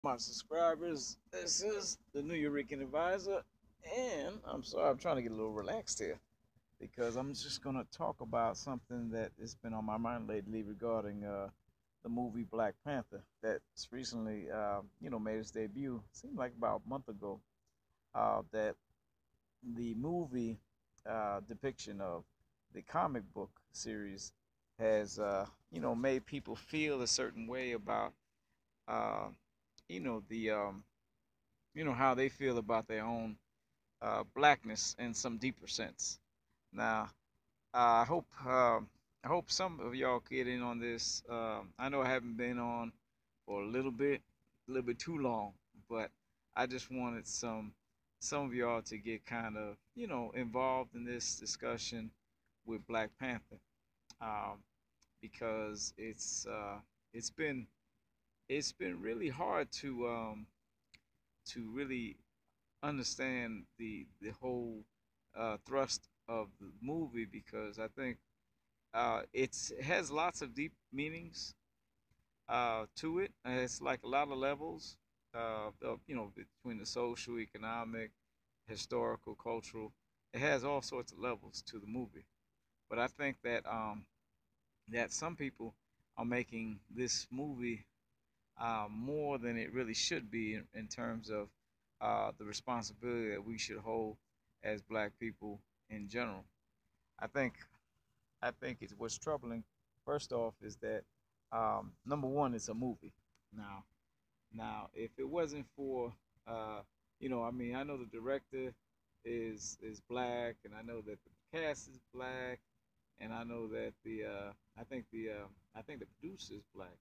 My subscribers. This is the New Eureka Advisor, and I'm sorry, I'm trying to get a little relaxed here because I'm just gonna talk about something that has been on my mind lately regarding the movie Black Panther that's recently, made its debut. Seemed like about a month ago. That the movie depiction of the comic book series has, made people feel a certain way about, uh, the how they feel about their own blackness in some deeper sense. Now, I hope I hope some of y'all get in on this. I know I haven't been on for a little bit too long, but I just wanted some of y'all to get kind of involved in this discussion with Black Panther, um, because it's been it's been really hard to really understand the whole thrust of the movie because I think it has lots of deep meanings to it. It's like a lot of levels, between the social, economic, historical, cultural. It has all sorts of levels to the movie. But I think that some people are making this movie more than it really should be in terms of the responsibility that we should hold as black people in general. I think I think it's what's troubling. First off, is that number one, it's a movie. Now, if it wasn't for, I mean, I know the director is black, and I know that the cast is black, and I know that I think the producer is black.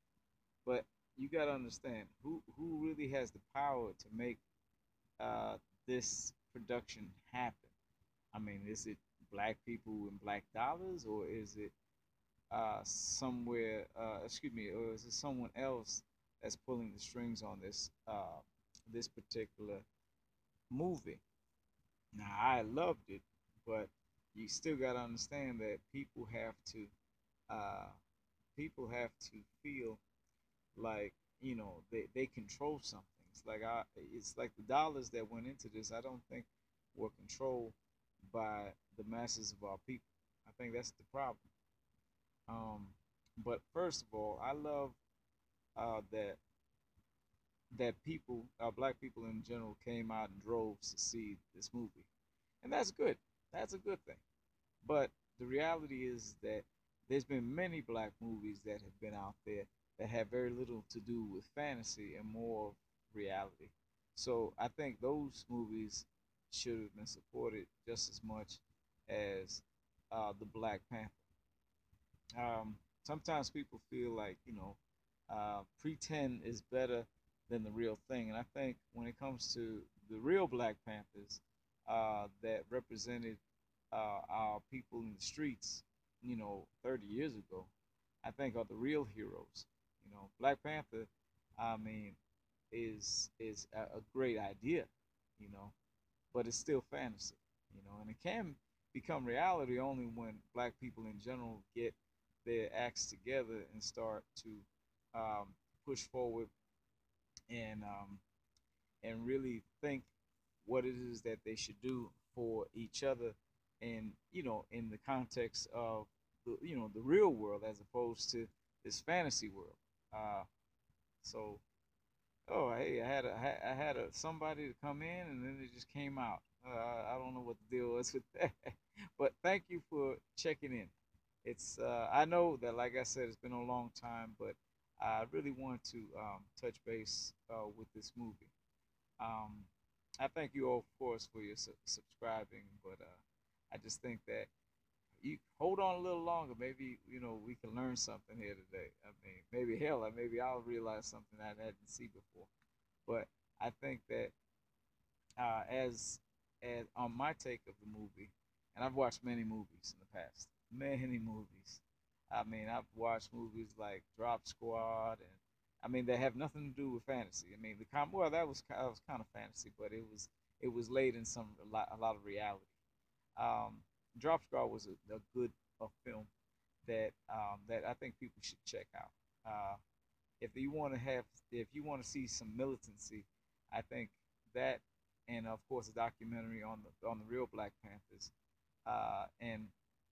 But you got to understand who really has the power to make uh, this production happen. I mean, is it black people and black dollars, or is it somewhere? Excuse me, or is it someone else that's pulling the strings on this particular movie? Now, I loved it, but you still got to understand that uh, people have to feel like they control something. It's like the dollars that went into this. I don't think were controlled by the masses of our people. I think that's the problem. Um, but first of all, I love that people, black people in general, came out in droves to see this movie, and that's good. That's a good thing. But the reality is that there's been many black movies that have been out there that have very little to do with fantasy and more of reality. So I think those movies should have been supported just as much as the Black Panther. Sometimes people feel like pretend is better than the real thing, and I think when it comes to the real Black Panthers that represented our people in the streets, 30 years ago, I think are the real heroes. Black Panther, I mean, is a great idea, you know, but it's still fantasy, and it can become reality only when black people in general get their acts together and start to um, push forward and really think what it is that they should do for each other, and in the context of the real world as opposed to this fantasy world. So Oh, hey, I had somebody to come in, and then it just came out. I don't know what the deal was with that, but thank you for checking in. It's I know that, like I said, it's been a long time, but I really want to touch base with this movie. Um, I thank you all, of course, for your subscribing, but I just think that you hold on a little longer. Maybe we can learn something here today. I mean, maybe hell, maybe I'll realize something I hadn't seen before. But I think that as on my take of the movie, and I've watched many movies in the past, many movies. I mean, I've watched movies like Drop Squad, and I mean they have nothing to do with fantasy. I mean, well, that was kind of fantasy, but it was laid in a lot of reality. Um, Drop Squad was a good film that I think people should check out. if you want to have, if you want to see some militancy, I think that, and of course a documentary on the real Black Panthers, and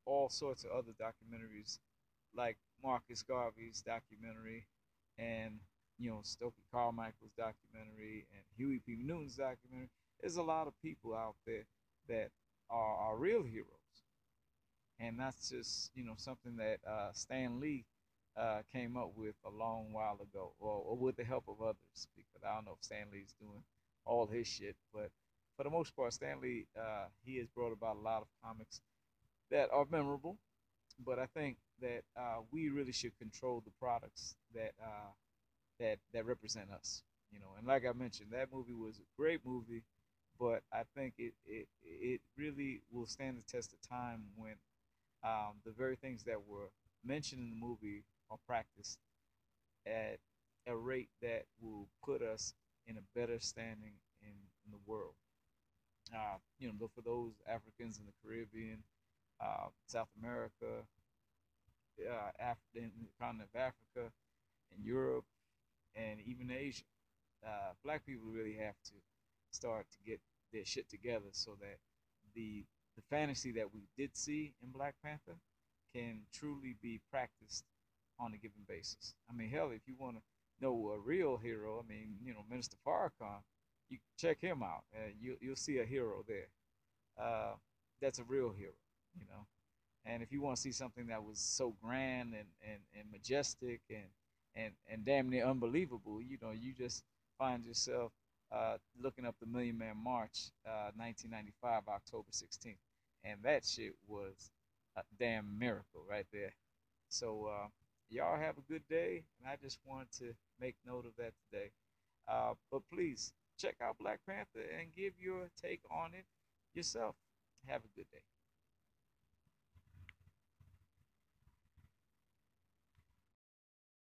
all sorts of other documentaries like Marcus Garvey's documentary, and Stokely Carmichael's documentary, and Huey P. Newton's documentary. There's a lot of people out there that are real heroes, and that's just something that Stan Lee came up with a long while ago, or with the help of others, because I don't know if Stan Lee's doing all his shit, but for the most part, Stan Lee he has brought about a lot of comics that are memorable. But I think that we really should control the products that represent us. And like I mentioned, that movie was a great movie, but I think it really will stand the test of time when the very things that were mentioned in the movie are practiced at a rate that will put us in a better standing in the world. For those Africans in the Caribbean, South America, in the continent of Africa, and Europe, and even Asia, black people really have to start to get their shit together so that the the fantasy that we did see in Black Panther can truly be practiced on a given basis. I mean, hell, if you want to know a real hero, I mean, Minister Farrakhan, you check him out. You'll see a hero there. Uh, that's a real hero, you know. And if you want to see something that was so grand and majestic and damn near unbelievable, you just find yourself looking up the Million Man March, 1995, October 16th. And that shit was a damn miracle right there. So, y'all have a good day. And I just wanted to make note of that today. But please check out Black Panther and give your take on it yourself. Have a good day.